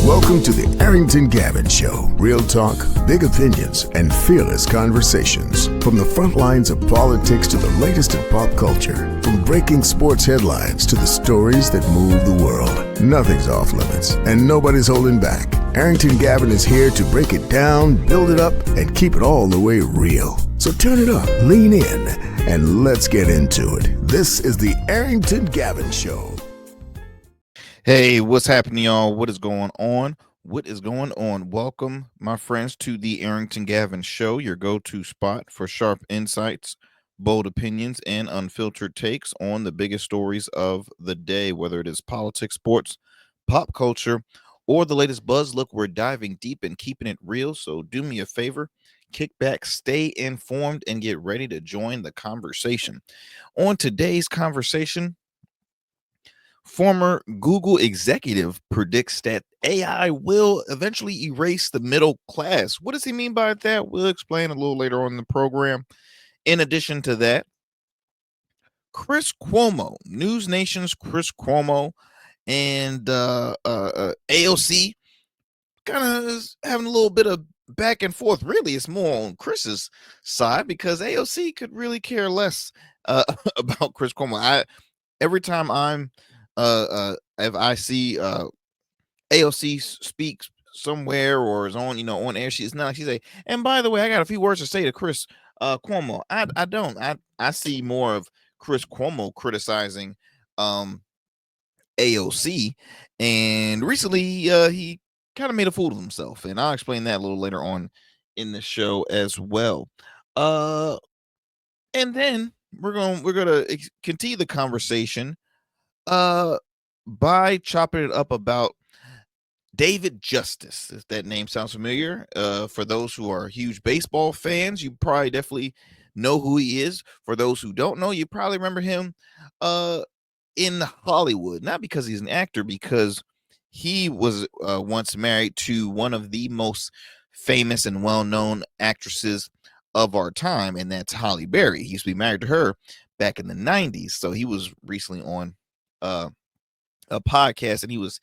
Welcome to the Arrington Gavin Show. Real talk, big opinions, and fearless conversations. From the front lines of politics to the latest in pop culture. From breaking sports headlines to the stories that move the world. Nothing's off limits, and nobody's holding back. Arrington Gavin is here to break it down, build it up, and keep it all the way real. So turn it up, lean in, and let's get into it. This is the Arrington Gavin Show. Hey, what's happening, y'all? What is going on? Welcome, my friends, to the Arrington Gavin Show, your go-to spot for sharp insights, bold opinions, and unfiltered takes on the biggest stories of the day, whether it is politics, sports, pop culture, or the latest buzz. Look, we're diving deep and keeping it real, so do me a favor, kick back, stay informed, and get ready to join the conversation. On today's conversation, former Google executive predicts that AI will eventually erase the middle class. What does he mean by that? We'll explain a little later on in the program. In addition to that, Chris Cuomo, News Nation's Chris Cuomo, and AOC kind of is having a little bit of back and forth. Really, it's more on Chris's side because AOC could really care less about Chris Cuomo. Every time if I see AOC speaks somewhere or is on air, she's say, and by the way, I got a few words to say to Chris Cuomo. I see more of Chris Cuomo criticizing AOC, and recently he kind of made a fool of himself, and I'll explain that a little later on in the show as well. And then we're gonna continue the conversation by chopping it up about David Justice. If that name sounds familiar, for those who are huge baseball fans, you probably definitely know who he is. For those who don't know, you probably remember him in Hollywood, not because he's an actor, because he was once married to one of the most famous and well-known actresses of our time, and that's Halle Berry. He used to be married to her back in the 90s. So he was recently on a podcast, and he was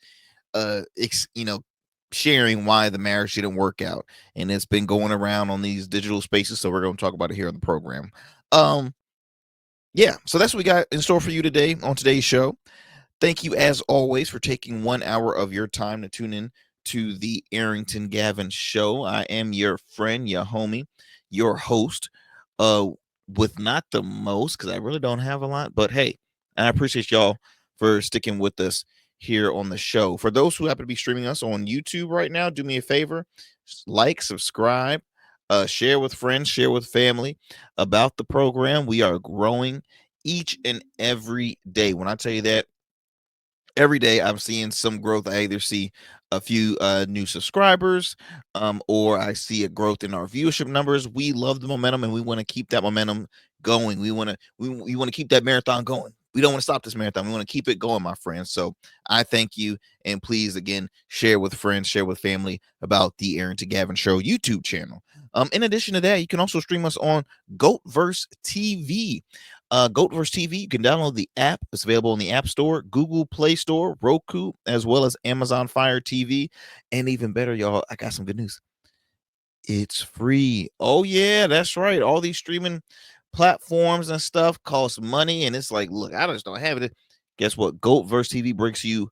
sharing why the marriage didn't work out, and it's been going around on these digital spaces, so we're going to talk about it here on the program. So that's what we got in store for you today on today's show. Thank you, as always, for taking 1 hour of your time to tune in to the Arrington Gavin Show. I am your friend, your homie, your host, with not the most, because I really don't have a lot, but hey, I appreciate y'all for sticking with us here on the show. For those who happen to be streaming us on YouTube right now, do me a favor, like, subscribe, share with friends, share with family about the program. We are growing each and every day. When I tell you that, every day I'm seeing some growth. I either see a few new subscribers, or I see a growth in our viewership numbers. We love the momentum, and we want to keep that momentum going. We want to keep that marathon going. We don't want to stop this marathon. We want to keep it going, my friends. So I thank you, and please, again, share with friends, share with family about the Arrington Gavin Show YouTube channel. In addition to that, you can also stream us on GOATverse TV. GOATverse TV, you can download the app. It's available in the App Store, Google Play Store, Roku, as well as Amazon Fire TV. And even better, y'all, I got some good news. It's free. Oh, yeah, that's right. All these streaming platforms and stuff cost money, and it's like, look, I just don't have it. Guess what? GOATverse TV brings you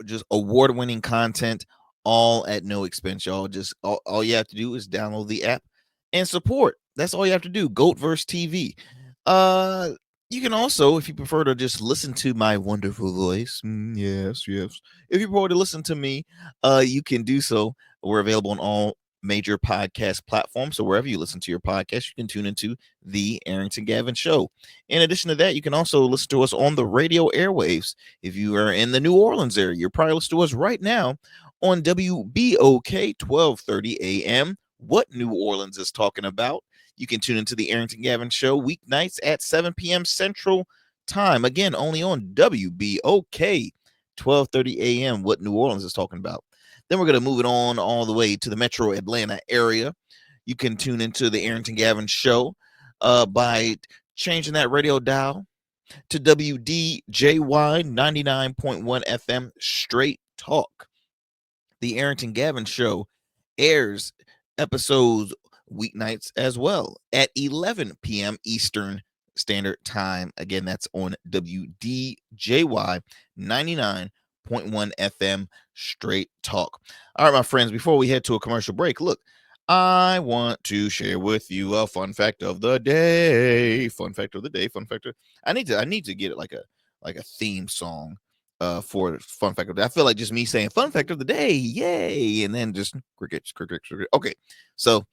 just award-winning content, all at no expense, y'all. Just all you have to do is download the app and support. That's all you have to do. GOATverse TV. You can also, if you prefer to just listen to my wonderful voice, yes, if you prefer to listen to me, you can do so. We're available on all major podcast platforms, so wherever you listen to your podcast, you can tune into the Arrington Gavin Show. In addition to that, you can also listen to us on the radio airwaves. If you are in the New Orleans area, you're probably listening to us right now on WBOK 1230 AM. What New Orleans is talking about. You can tune into the Arrington Gavin Show weeknights at 7 p.m. Central Time. Again, only on WBOK 1230 AM. What New Orleans is talking about. Then we're going to move it on all the way to the metro Atlanta area. You can tune into the Arrington Gavin Show by changing that radio dial to WDJY 99.1 FM Straight Talk. The Arrington Gavin Show airs episodes weeknights as well at 11 p.m. Eastern Standard Time. Again, that's on WDJY 99.1 FM Straight Talk. All right, my friends, before we head to a commercial break, look, I want to share with you a fun fact of the day. Fun fact of the day. Fun fact. I need to get it like a theme song for fun fact of the day. I feel like just me saying fun fact of the day, yay, and then just crickets. Okay, so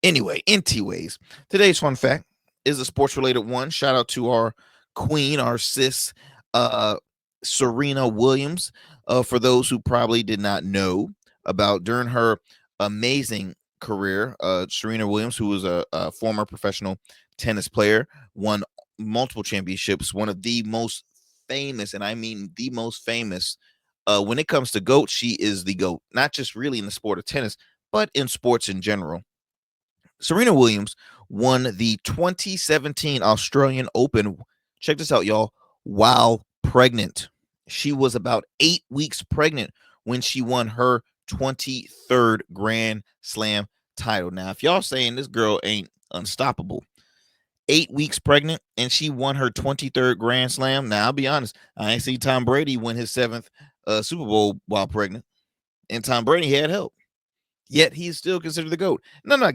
anyway, anyways, today's fun fact is a sports related one. Shout out to our queen, our sis, Serena Williams. For those who probably did not know about, during her amazing career, Serena Williams, who was a former professional tennis player, won multiple championships, one of the most famous, and I mean the most famous, when it comes to GOAT, she is the GOAT, not just really in the sport of tennis, but in sports in general. Serena Williams won the 2017 Australian Open. Check this out, y'all. While pregnant. She was about 8 weeks pregnant when she won her 23rd Grand Slam title. Now, if y'all saying this girl ain't unstoppable, 8 weeks pregnant, and she won her 23rd Grand Slam. Now, I'll be honest, I ain't see Tom Brady win his 7th Super Bowl while pregnant, and Tom Brady had help. Yet he's still considered the GOAT. And I'm not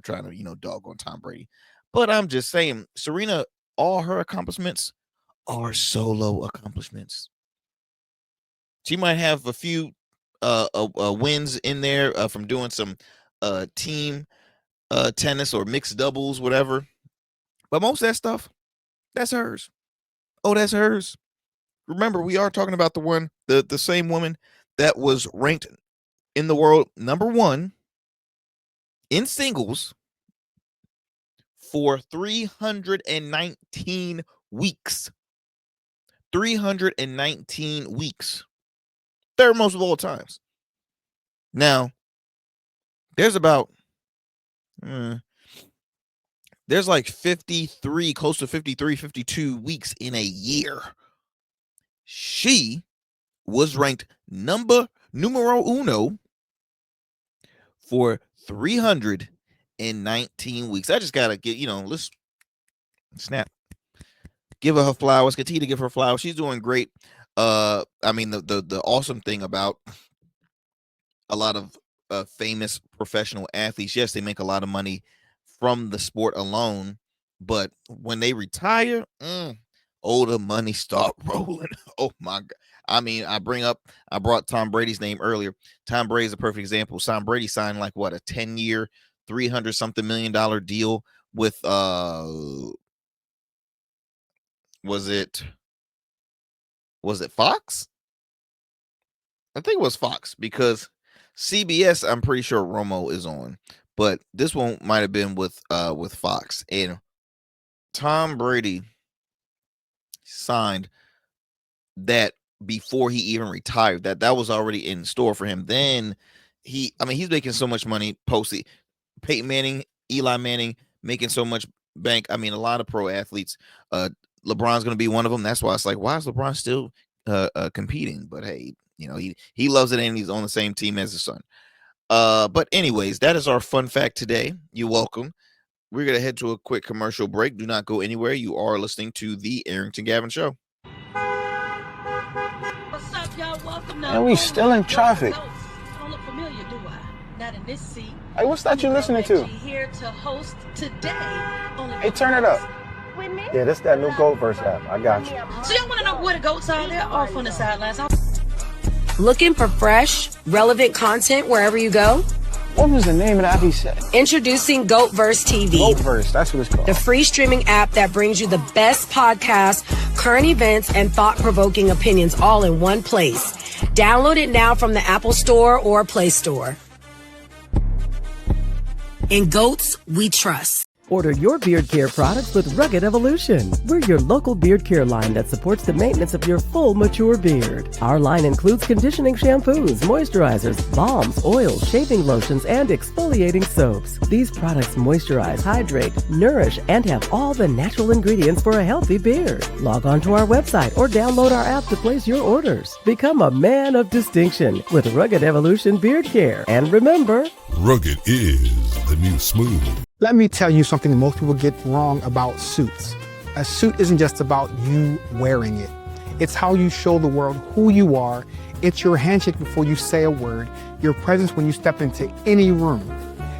trying to, dog on Tom Brady, but I'm just saying, Serena, all her accomplishments are solo accomplishments. She might have a few wins in there from doing some team tennis or mixed doubles, whatever. But most of that stuff, that's hers. Oh, that's hers. Remember, we are talking about the same woman that was ranked in the world #1 in singles for 319 weeks. 319 weeks. Third most of all times. Now, there's about there's like 53, close to 53, 52 weeks in a year. She was ranked numero uno for 319 weeks. I just gotta get, let's snap. Give her flowers. Continue to give her flowers. She's doing great. I mean, the awesome thing about a lot of famous professional athletes, yes, they make a lot of money from the sport alone, but when they retire, the money start rolling. Oh my God. I mean, I brought Tom Brady's name earlier. Tom Brady is a perfect example. Tom Brady signed like what, a 10-year, $300-something million deal with was it Fox? I think it was Fox, because CBS, I'm pretty sure Romo is on, but this one might have been with Fox. And Tom Brady signed that before he even retired. That was already in store for him. Then he's making so much money post Peyton Manning, Eli Manning making so much bank. I mean, a lot of pro athletes. LeBron's going to be one of them. That's why it's like, why is LeBron still competing? But hey, he loves it, and he's on the same team as his son. But anyways, that is our fun fact today. You're welcome. We're going to head to a quick commercial break. Do not go anywhere. You are listening to the Arrington Gavin Show. What's up, y'all? Welcome now. And we still in traffic. Don't look familiar, do I? Not in this seat. Hey, what's that you listening to? Here to host today. Hey, turn it up. Yeah, this that new GOAT-verse app. I got you. So y'all want to know where the goats are? They're off on the sidelines. Looking for fresh, relevant content wherever you go? What was the name of the app he said? Introducing GOATverse TV. GOATverse, that's what it's called. The free streaming app that brings you the best podcasts, current events, and thought-provoking opinions all in one place. Download it now from the Apple Store or Play Store. In GOATs, we trust. Order your beard care products with Rugged Evolution. We're your local beard care line that supports the maintenance of your full, mature beard. Our line includes conditioning shampoos, moisturizers, balms, oils, shaving lotions, and exfoliating soaps. These products moisturize, hydrate, nourish, and have all the natural ingredients for a healthy beard. Log on to our website or download our app to place your orders. Become a man of distinction with Rugged Evolution Beard Care. And remember, rugged is the new smooth. Let me tell you something most people get wrong about suits. A suit isn't just about you wearing it. It's how you show the world who you are. It's your handshake before you say a word, your presence when you step into any room.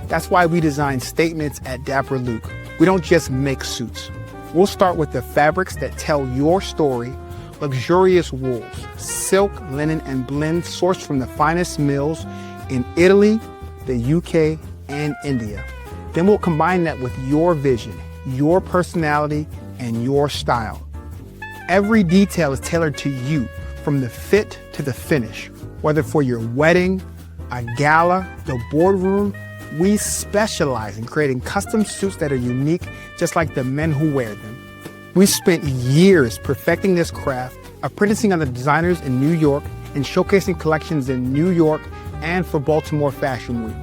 That's why we design statements at Dapper Luke. We don't just make suits. We'll start with the fabrics that tell your story, luxurious wools, silk, linen, and blends sourced from the finest mills in Italy, the UK, and India. Then we'll combine that with your vision, your personality, and your style. Every detail is tailored to you, from the fit to the finish. Whether for your wedding, a gala, the boardroom, we specialize in creating custom suits that are unique, just like the men who wear them. We spent years perfecting this craft, apprenticing under designers in New York and showcasing collections in New York and for Baltimore Fashion Week.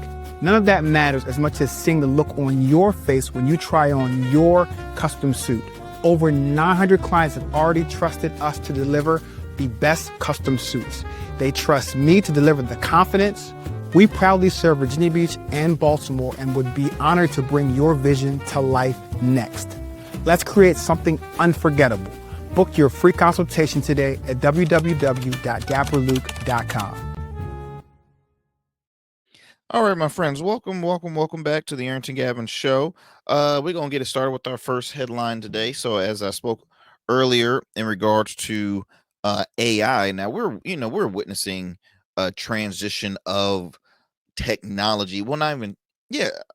None of that matters as much as seeing the look on your face when you try on your custom suit. Over 900 clients have already trusted us to deliver the best custom suits. They trust me to deliver the confidence. We proudly serve Virginia Beach and Baltimore and would be honored to bring your vision to life next. Let's create something unforgettable. Book your free consultation today at www.dapperluke.com. All right, my friends, welcome back to the Arrington Gavin show. We're going to get it started with our first headline today. So as I spoke earlier in regards to AI, now we're witnessing a transition of technology. Well, not even,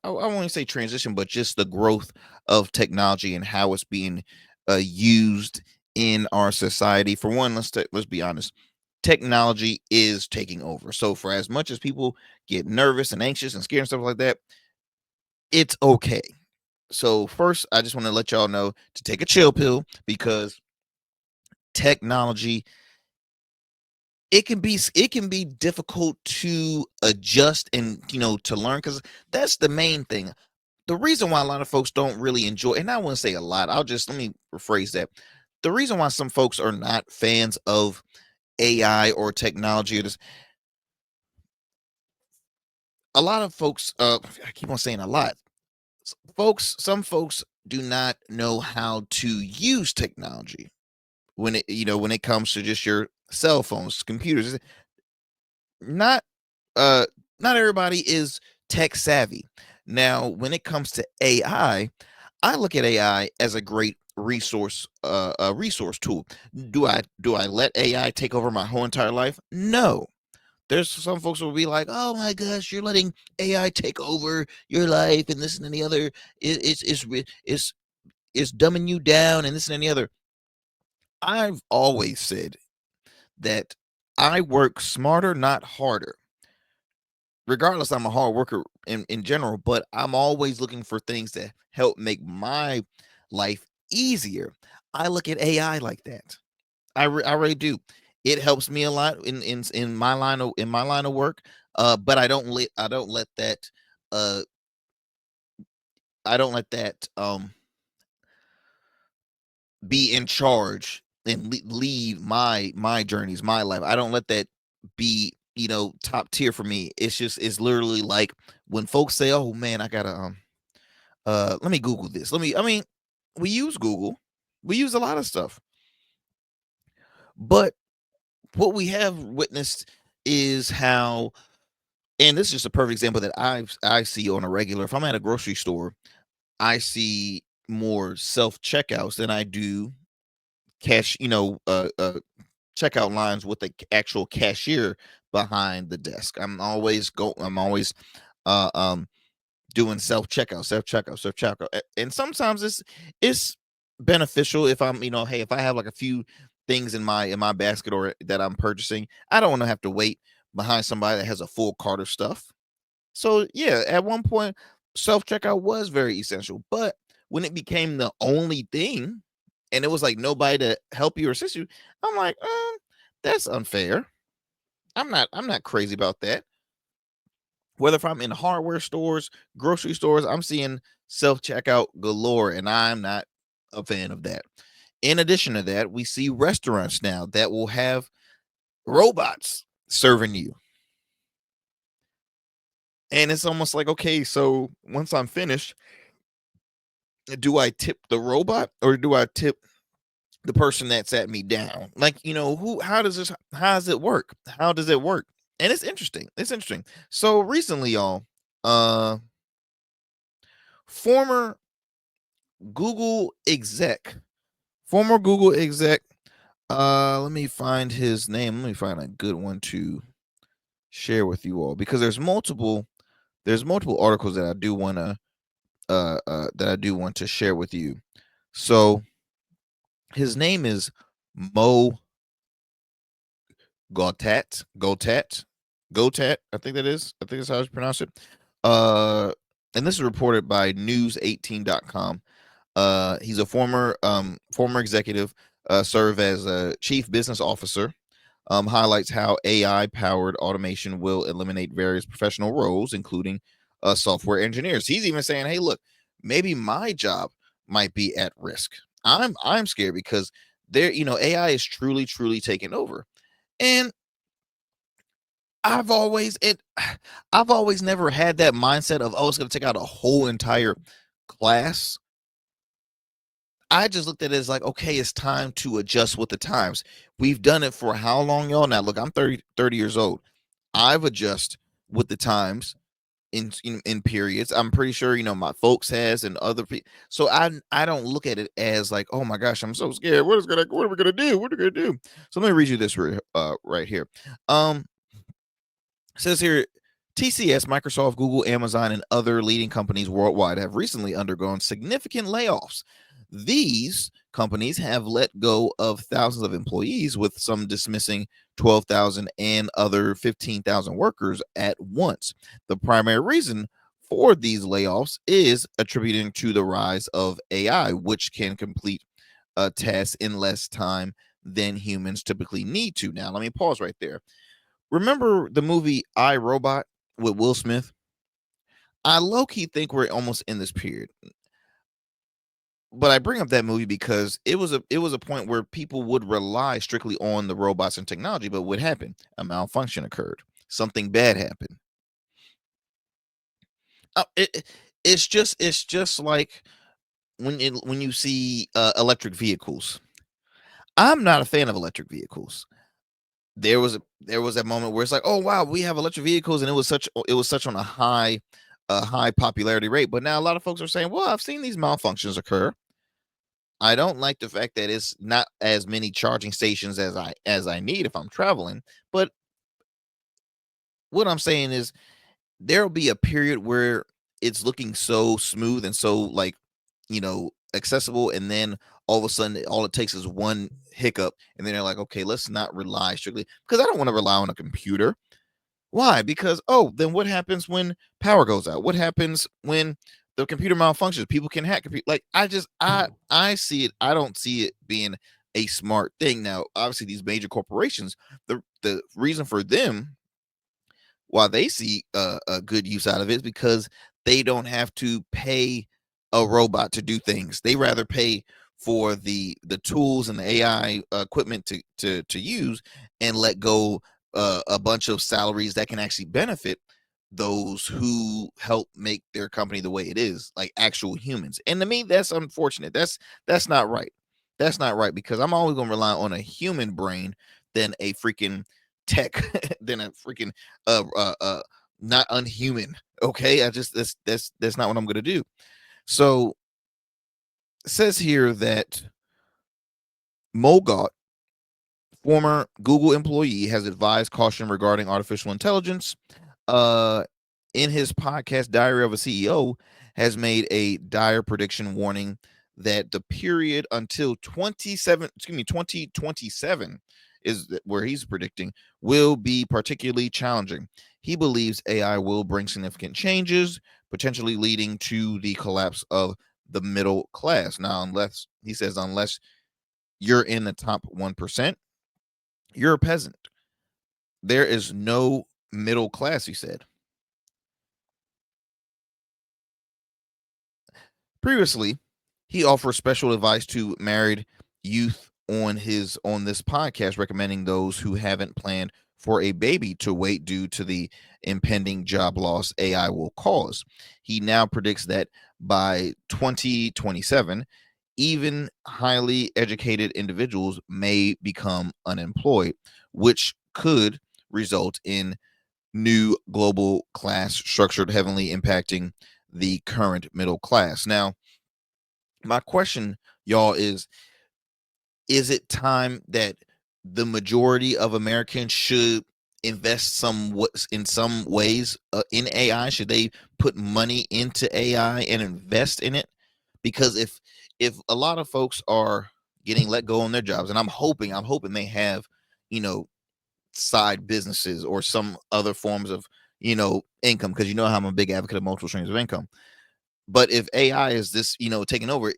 I won't say transition, but just the growth of technology and how it's being used in our society. For one, let's be honest. Technology is taking over. So for as much as people get nervous and anxious and scared and stuff like that, it's okay. So first, I just want to let y'all know to take a chill pill, because technology, it can be difficult to adjust and to learn, because that's the main thing. The reason why a lot of folks don't really enjoy, and I wouldn't say a lot, let me rephrase that. The reason why some folks are not fans of AI or technology, a lot of folks, I keep on saying a lot, some folks do not know how to use technology when it comes to just your cell phones, computers. Not everybody is tech savvy. Now, when it comes to AI, I look at AI as a great resource tool. Do I let AI take over my whole entire life? No. There's some folks who will be like, oh my gosh, you're letting AI take over your life and this and the other. It's dumbing you down and this and the other. I've always said that I work smarter, not harder. Regardless, I'm a hard worker in general, but I'm always looking for things that help make my life easier. I look at AI like that. I really do. It helps me a lot in my line of work. But I don't let that be in charge and lead my journeys, my life. I don't let that be top tier for me. It's literally like when folks say, oh man, I gotta let me Google this. We use Google, we use a lot of stuff, but what we have witnessed is how, and this is just a perfect example that I see on a regular. If I'm at a grocery store, I see more self checkouts than I do cash, checkout lines with the actual cashier behind the desk. I'm always doing self checkout, and sometimes it's beneficial if I'm, hey, if I have like a few things in my basket or that I'm purchasing, I don't want to have to wait behind somebody that has a full cart of stuff. So yeah, at one point self checkout was very essential, but when it became the only thing and it was like nobody to help you or assist you, I'm like, that's unfair. I'm not crazy about that. Whether if I'm in hardware stores, grocery stores, I'm seeing self-checkout galore, and I'm not a fan of that. In addition to that, we see restaurants now that will have robots serving you. And it's almost like, okay, so once I'm finished, do I tip the robot or do I tip the person that sat me down? Like, how does it work? How does it work? And it's interesting. So recently, y'all, former Google exec, let me find his name. Let me find a good one to share with you all, because there's multiple articles that I do want to share with you. So his name is Mo Gotat. I think that's how it's pronounced it. And this is reported by news18.com. He's a former executive, served as a chief business officer. Highlights how AI powered automation will eliminate various professional roles, including software engineers. He's even saying, hey, look, maybe my job might be at risk. I'm scared because AI is truly taking over. And I've always never had that mindset of, oh, it's going to take out a whole entire class. I just looked at it as like, okay, it's time to adjust with the times. We've done it for how long, y'all? Now, look, I'm 30 years old. I've adjusted with the times in periods. I'm pretty sure, my folks has and other people. So I don't look at it as like, oh my gosh, I'm so scared. What are we gonna do? What are we gonna do? So let me read you this right here. It says here, TCS, Microsoft, Google, Amazon, and other leading companies worldwide have recently undergone significant layoffs. These companies have let go of thousands of employees, with some dismissing 12,000 and other 15,000 workers at once. The primary reason for these layoffs is attributing to the rise of AI, which can complete tasks in less time than humans typically need to. Now, let me pause right there. Remember the movie I, Robot with Will Smith? I low-key think we're almost in this period. But I bring up that movie because it was a point where people would rely strictly on the robots and technology. But what happened? A malfunction occurred. Something bad happened. It's just like when you see electric vehicles. I'm not a fan of electric vehicles. There was that moment where it's like, oh wow, we have electric vehicles, and it was such on a high popularity rate. But now a lot of folks are saying, well, I've seen these malfunctions occur. I don't like the fact that it's not as many charging stations as I need if I'm traveling. But what I'm saying is there'll be a period where it's looking so smooth and so accessible, and then all of a sudden all it takes is one hiccup, and then they're like, okay, let's not rely strictly, because I don't want to rely on a computer. Why? Because then what happens when power goes out? What happens when the computer malfunctions? People can hack computer. Like I see it. I don't see it being a smart thing. Now, obviously, these major corporations, the reason for them why they see a good use out of it is because they don't have to pay a robot to do things. They rather pay for the tools and the AI equipment to use, and let go a bunch of salaries that can actually benefit those who help make their company the way it is, like actual humans. And to me, that's unfortunate. That's not right. That's not right, because I'm always going to rely on a human brain than a freaking tech, than a freaking not unhuman. Okay, that's not what I'm going to do. So it says here that Mogot, former Google employee, has advised caution regarding artificial intelligence. In his podcast, Diary of a CEO, has made a dire prediction, warning that the period until 2027 is where he's predicting will be particularly challenging. He believes AI will bring significant changes, potentially leading to the collapse of the middle class. Now, unless you're in the top 1%, you're a peasant. There is no middle class, he said. Previously, he offers special advice to married youth on this podcast, recommending those who haven't planned for a baby to wait due to the impending job loss AI will cause. He now predicts that by 2027, even highly educated individuals may become unemployed, which could result in new global class structure heavily impacting the current middle class. Now, my question, y'all, is it time that the majority of Americans should invest in some ways in AI? Should they put money into AI and invest in it? Because if a lot of folks are getting let go on their jobs, and I'm hoping they have, side businesses or some other forms of, income, because how I'm a big advocate of multiple streams of income. But if AI is this, taking over,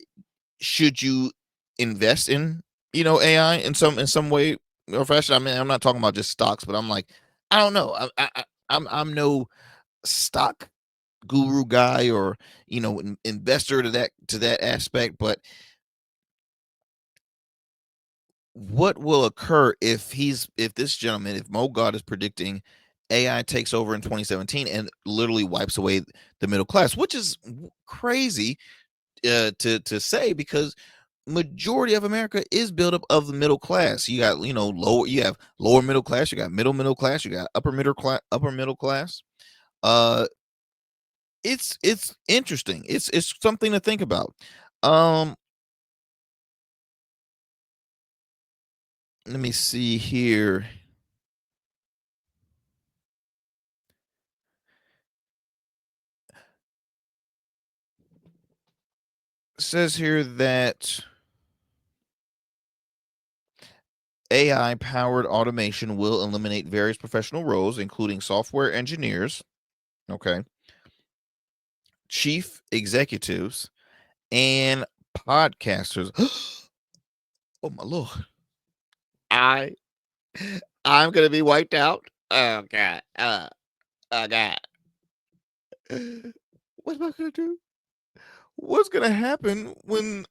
should you invest in, AI in some way or fashion? I mean, I'm not talking about just stocks, but I'm like, I don't know. I'm no stock guru guy or investor to that aspect, but what will occur if this gentleman, if Mo God is predicting AI takes over in 2017 and literally wipes away the middle class, which is crazy to say, because majority of America is built up of the middle class. You got you have lower middle class, you got middle class, you got upper middle class. It's interesting. It's something to think about. Let me see here. It says here that AI powered automation will eliminate various professional roles, including software engineers, chief executives, and podcasters. Oh my lord. I'm gonna be wiped out. Oh god. Oh god. What am I gonna do? What's gonna happen when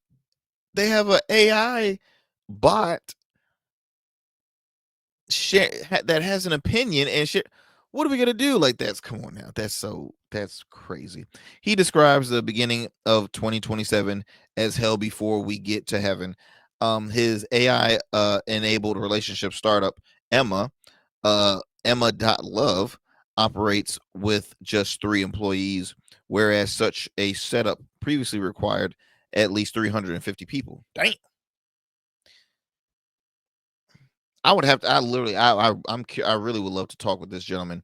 they have an AI bot that has an opinion and shit? What are we gonna do? Like, come on now. That's crazy. He describes the beginning of 2027 as hell before we get to heaven. His AI enabled relationship startup Emma.love operates with just 3 employees, whereas such a setup previously required at least 350 people. Dang. I would have to. I literally. I really would love to talk with this gentleman.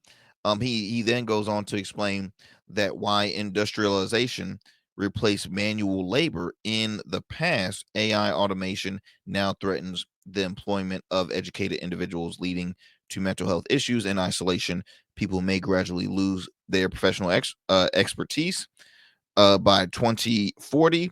He then goes on to explain that why industrialization replaced manual labor in the past, AI automation now threatens the employment of educated individuals, leading to mental health issues and isolation. People may gradually lose their professional expertise. By 2040,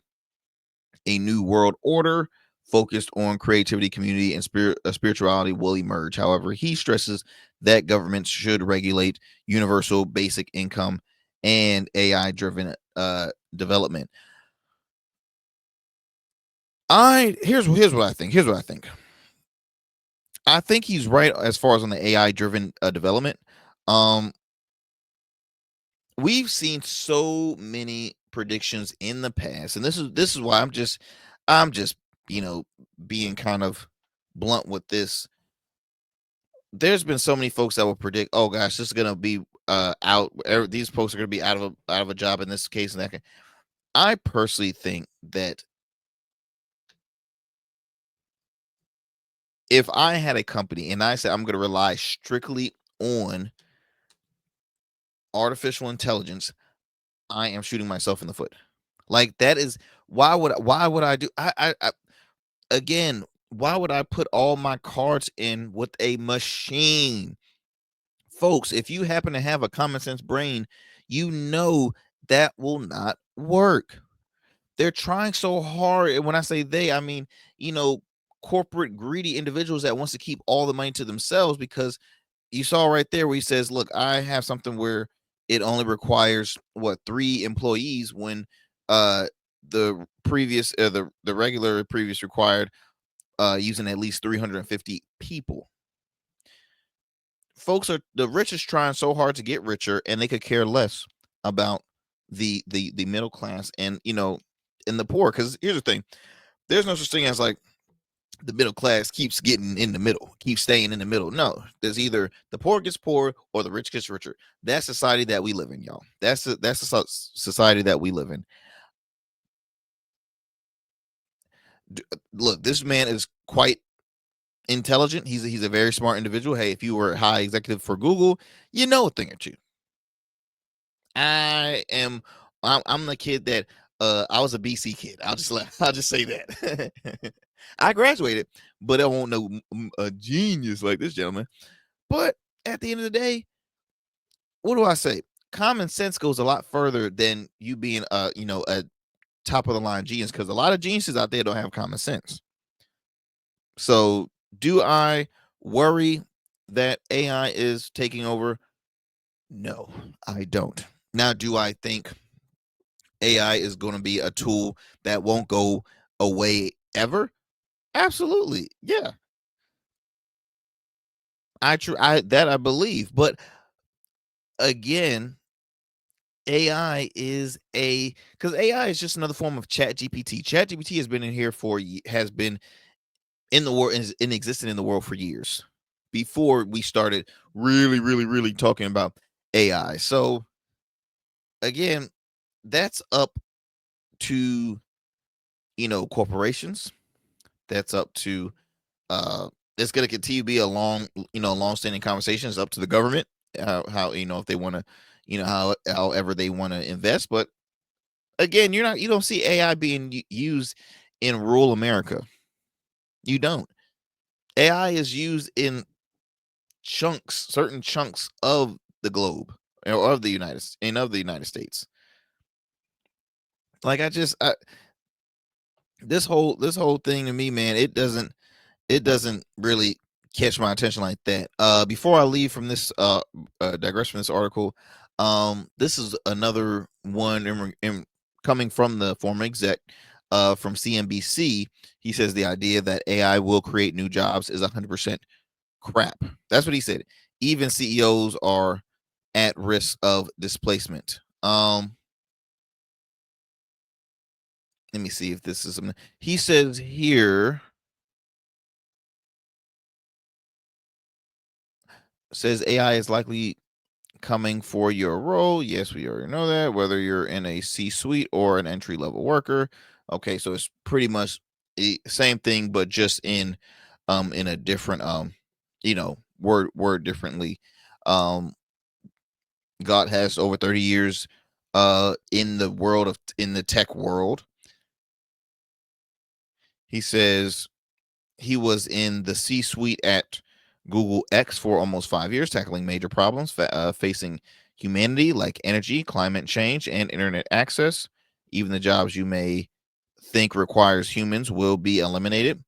a new world order focused on creativity, community, and spirituality will emerge. However, he stresses that governments should regulate universal basic income and AI-driven development. Here's what I think. I think he's right as far as on the AI-driven development. We've seen so many predictions in the past, and this is why I'm just being kind of blunt with this. There's been so many folks that will predict, oh gosh, this is gonna be out. These folks are gonna be out of a job in this case and that. I personally think that if I had a company and I said I'm gonna rely strictly on artificial intelligence, I am shooting myself in the foot. Like, that is why would I do I again, why would I put all my cards in with a machine? Folks, if you happen to have a common sense brain, that will not work. they're trying so hard. And when I say they, I mean, corporate greedy individuals that wants to keep all the money to themselves, because you saw right there where he says, look, I have something where it only requires 3 employees when the previous the regular previous required using at least 350 people. Folks are the rich is trying so hard to get richer, and they could care less about the middle class and and the poor. Because here's the thing, there's no such thing as like the middle class keeps getting in the middle, keeps staying in the middle. No, there's either the poor gets poor or the rich gets richer. That's society that we live in, y'all. That's the society that we live in. Look, this man is quite intelligent. He's a very smart individual. Hey, if you were a high executive for Google, you know a thing or two. I'm the kid that I was a BC kid. I'll just say that. I graduated, but I won't know a genius like this gentleman. But at the end of the day, what do I say? Common sense goes a lot further than you being a top of the line genius, because a lot of geniuses out there don't have common sense. So do I worry that AI is taking over? No, I don't. Now, do I think AI is going to be a tool that won't go away ever? Absolutely. Yeah. I believe. But again, AI is because AI is just another form of Chat GPT. Chat GPT has been in here has been in the world, in existence in the world for years before we started really talking about AI. So again, that's up to corporations. That's up to it's going to continue to be a long-standing conversation. It's up to the government how if they want to however they want to invest. But again, you don't see AI being used in rural America. You don't. AI is used in certain chunks of the globe or of the United States. Like this whole thing to me, man, it doesn't really catch my attention like that. Before I leave from this digress from this article, this is another one coming from the former exec from CNBC. He says the idea that AI will create new jobs is 100% crap. That's what he said. Even CEOs are at risk of displacement. Let me see if this is something he says here. Says AI is likely coming for your role. Yes, we already know that. Whether you're in a C-suite or an entry-level worker. Okay, so it's pretty much the same thing, but just in a different word differently. God has over 30 years in the tech world. He says he was in the C-suite at Google X for almost 5 years, tackling major problems facing humanity like energy, climate change, and internet access. Even the jobs you may think requires humans will be eliminated,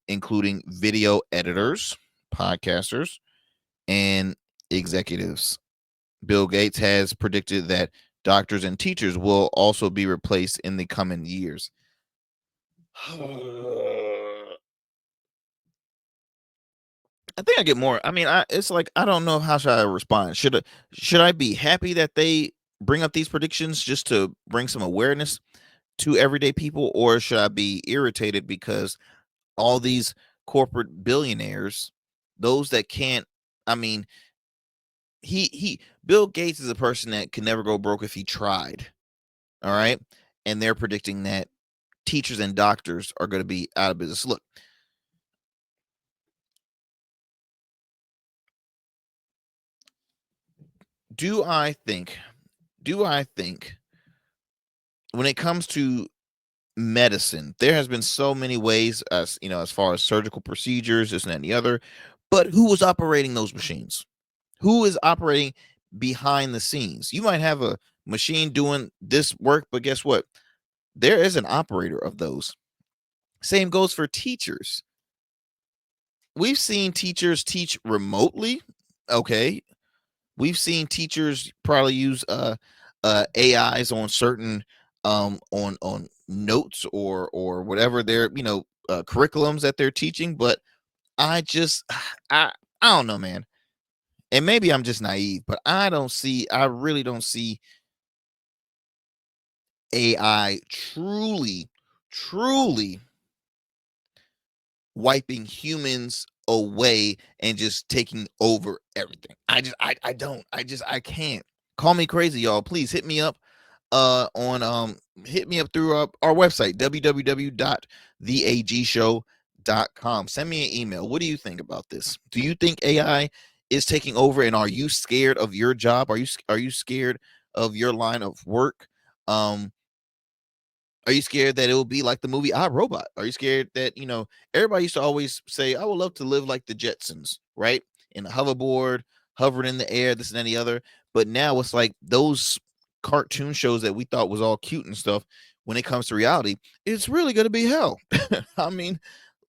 including video editors, podcasters, and executives. Bill Gates has predicted that doctors and teachers will also be replaced in the coming years. I think I get more. I mean, it's like I don't know how should I respond. Should I be happy that they bring up these predictions just to bring some awareness to everyday people, or should I be irritated because all these corporate billionaires, those that can't, I mean, Bill Gates is a person that can never go broke if he tried. All right. And they're predicting that teachers and doctors are going to be out of business. Look, do I think when it comes to medicine, there has been so many ways as far as surgical procedures, this and that and the other, but who was operating those machines? Who is operating behind the scenes? You might have a machine doing this work, but guess what? there is an operator of those. Same goes for teachers. We've seen teachers teach remotely. Okay. We've seen teachers probably use AIs on certain on notes or whatever their curriculums that they're teaching, but I just I don't know, man. And maybe I'm just naive, but I really don't see AI truly wiping humans away and just taking over everything. I can't. Call me crazy, y'all. Please hit me up on hit me up through our website, www.theagshow.com. Send me an email. What do you think about this? Do you think AI is taking over, and are you scared of your job? Are you scared of your line of work? Are you scared that it will be like the movie I, Robot? Are you scared that, everybody used to always say, I would love to live like the Jetsons, right? In a hoverboard, hovering in the air, this and any other. But now it's like those cartoon shows that we thought was all cute and stuff. When it comes to reality, it's really going to be hell. I mean,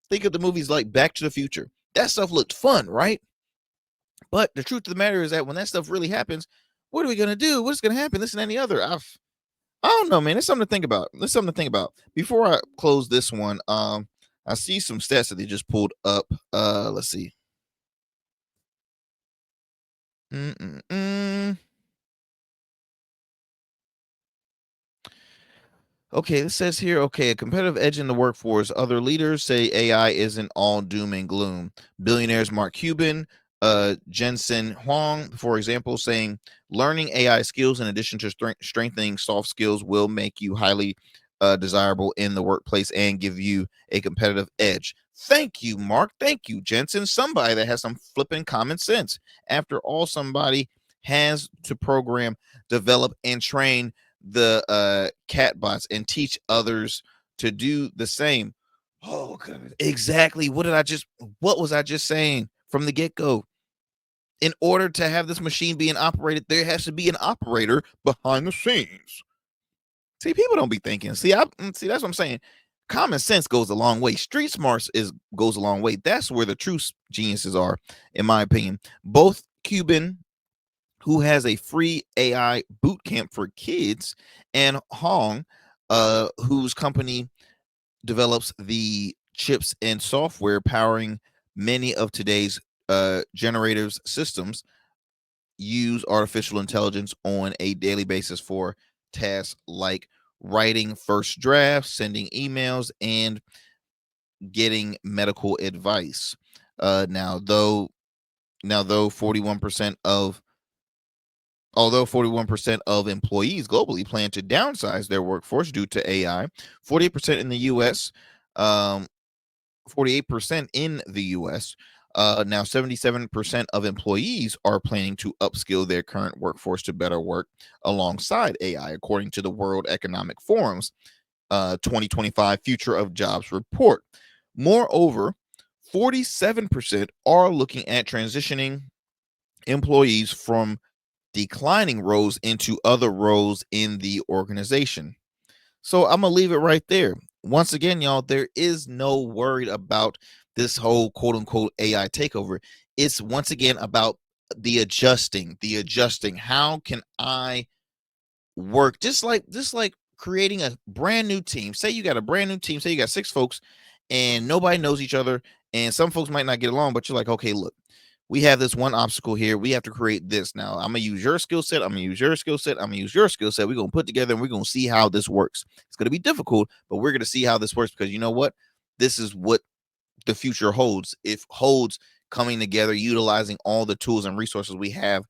think of the movies like Back to the Future. That stuff looked fun, right? But the truth of the matter is that when that stuff really happens, what are we going to do? What's going to happen? This and any other. I don't know, man. It's something to think about. It's something to think about. Before I close this one, I see some stats that they just pulled up. Let's see. Okay, it says here, okay, a competitive edge in the workforce. Other leaders say AI isn't all doom and gloom. Billionaires Mark Cuban, Jensen Huang, for example, saying learning AI skills in addition to strengthening soft skills will make you highly desirable in the workplace and give you a competitive edge. Thank you, Mark. Thank you, Jensen. Somebody that has some flipping common sense. After all, somebody has to program, develop, and train the catbots and teach others to do the same. Oh god, exactly. What was I just saying from the get-go? In order to have this machine being operated, there has to be an operator behind the scenes. See, people don't be thinking. See, that's what I'm saying. Common sense goes a long way. Street smarts goes a long way. That's where the true geniuses are, in my opinion. Both Cuban, who has a free AI boot camp for kids, and Hong, whose company develops the chips and software powering many of today's generators systems, use artificial intelligence on a daily basis for tasks like writing first drafts, sending emails, and getting medical advice. Now, though 41% of Although 41% of employees globally plan to downsize their workforce due to AI, 48% in the US, 48% in the US. Now, 77% of employees are planning to upskill their current workforce to better work alongside AI, according to the World Economic Forum's 2025 Future of Jobs report. Moreover, 47% are looking at transitioning employees from declining roles into other roles in the organization. So I'm gonna leave it right there. Once again, y'all, there is no worried about this whole quote unquote AI takeover. It's once again about the adjusting. How can I work just like creating a brand new team? Say you got a brand new team, say you got 6 folks and nobody knows each other, and some folks might not get along, but you're like, okay, look, we have this one obstacle here. We have to create this. Now, I'm going to use your skill set. I'm going to use your skill set. I'm going to use your skill set. We're going to put together and we're going to see how this works. It's going to be difficult, but we're going to see how this works, because you know what? This is what the future holds. It holds coming together, utilizing all the tools and resources we have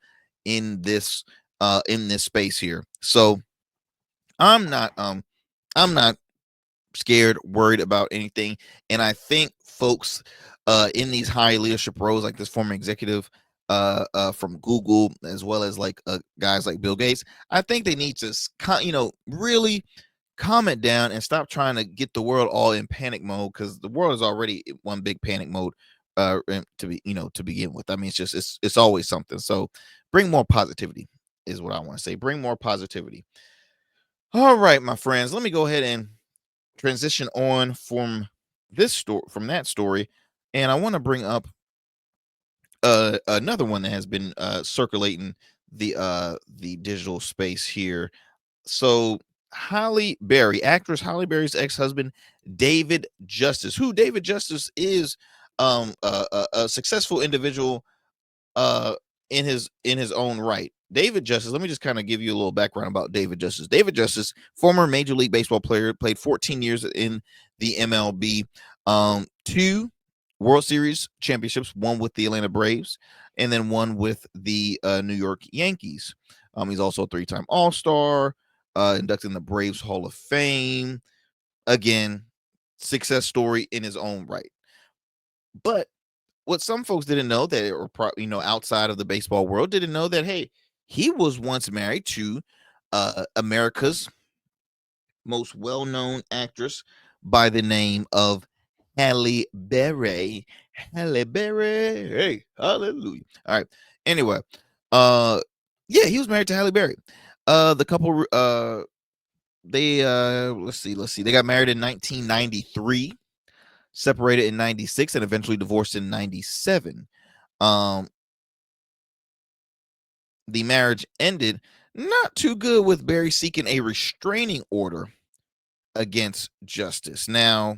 in this space here. So I'm not scared, worried about anything. And I think folks in these high leadership roles, like this former executive from Google, as well as like guys like Bill Gates, I think they need to really calm it down and stop trying to get the world all in panic mode, because the world is already in one big panic mode to begin with. I mean, it's always something. So bring more positivity is what I want to say. Bring more positivity. All right, my friends, let me go ahead and transition on from that story, and I want to bring up another one that has been circulating the digital space here. So Halle Berry, actress Halle Berry's ex-husband David Justice, who David Justice is a successful individual uh in his own right. David Justice, let me just kind of give you a little background about David Justice. David Justice, former Major League Baseball player, played 14 years in the MLB, 2 World Series championships, one with the Atlanta Braves and then one with the New York Yankees. He's also a 3-time All-Star, inducted in the Braves Hall of Fame. Again, success story in his own right. But what some folks didn't know, that or outside of the baseball world didn't know, that hey, he was once married to America's most well-known actress by the name of Halle Berry. Halle Berry, hey, hallelujah. All right. Anyway, yeah, he was married to Halle Berry. The couple, they let's see, they got married in 1993. Separated in 96 and eventually divorced in 97. The marriage ended not too good, with Berry seeking a restraining order against Justice. Now,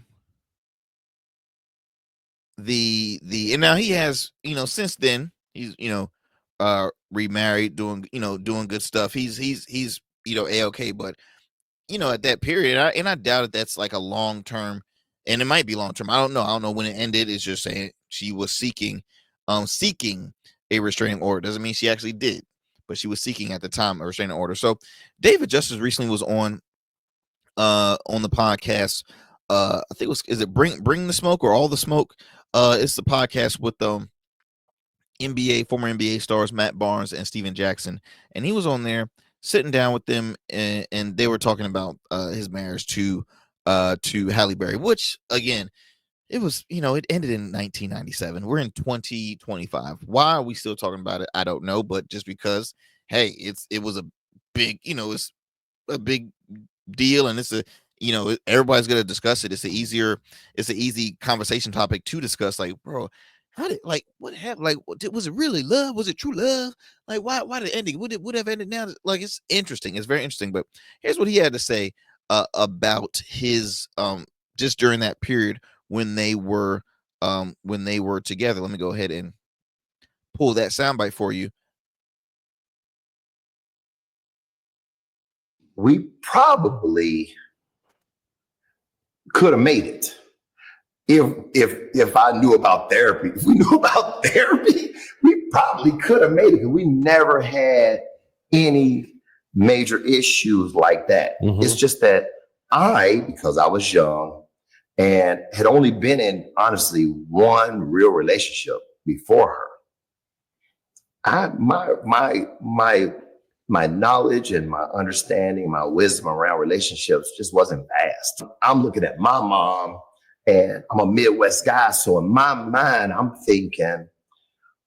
and now he has, since then he's, remarried, doing good stuff. He's A-okay, but at that period, I doubt that that's like a long term, and it might be long term. I don't know when it ended. It's just saying she was seeking a restraining order. Doesn't mean she actually did, but she was seeking at the time a restraining order. So David Justice recently was on the podcast. I think it was, is it Bring the Smoke or All the Smoke? It's the podcast with former NBA stars Matt Barnes and Steven Jackson, and he was on there sitting down with them, and they were talking about his marriage to Halle Berry, which again, it was, it ended in 1997. We're in 2025. Why are we still talking about it? I don't know, but just because, hey, it was a big, it's a big deal, and it's a, everybody's gonna discuss it. It's an easy conversation topic to discuss. Like, bro, how did, like, what happened? Like, was it really love? Was it true love? Like, why did it end? Would have ended now? Like, it's interesting. It's very interesting. But here's what he had to say about his just during that period when they were together. Let me go ahead and pull that soundbite for you. We probably could have made it if I knew about therapy. If we knew about therapy, we probably could have made it, because we never had any major issues like that. Mm-hmm. It's just that because I was young and had only been in, honestly, one real relationship before her, my knowledge and my understanding, my wisdom around relationships just wasn't vast. I'm looking at my mom, and I'm a Midwest guy. So in my mind, I'm thinking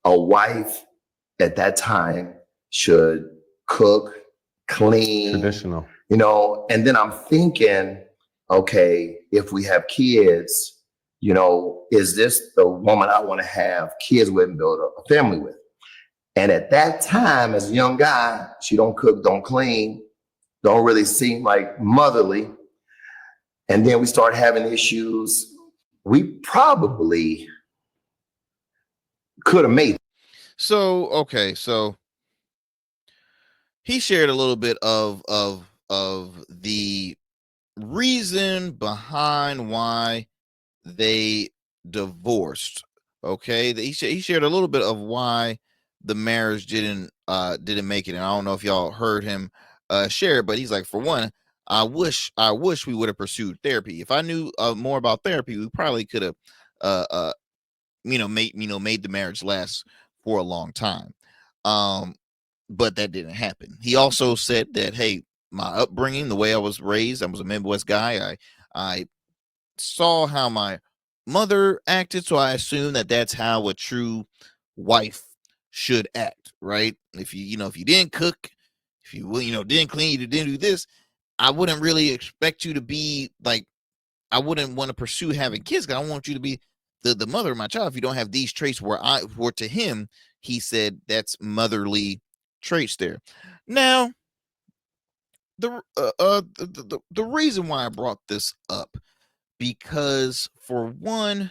a wife at that time should cook, clean, traditional, and then I'm thinking, okay, if we have kids, is this the woman I want to have kids with and build a family with? And at that time, as a young guy, she don't cook, don't clean, don't really seem like motherly. And then we start having issues. We probably could have made it. So, okay, so he shared a little bit of the reason behind why they divorced. Okay, he shared a little bit of why the marriage didn't make it, and I don't know if y'all heard him share, but he's like, for one, I wish we would have pursued therapy. If I knew more about therapy, we probably could have made the marriage last for a long time. But that didn't happen. He also said that, hey, my upbringing, the way I was raised, I was a Midwest guy. I saw how my mother acted, so I assume that that's how a true wife should act, right? If you didn't cook, if you didn't clean, you didn't do this, I wouldn't really expect you to be like, I wouldn't want to pursue having kids, because I want you to be the mother of my child if you don't have these traits. Where to him, he said that's motherly traits there. Now, the reason why I brought this up, because for one,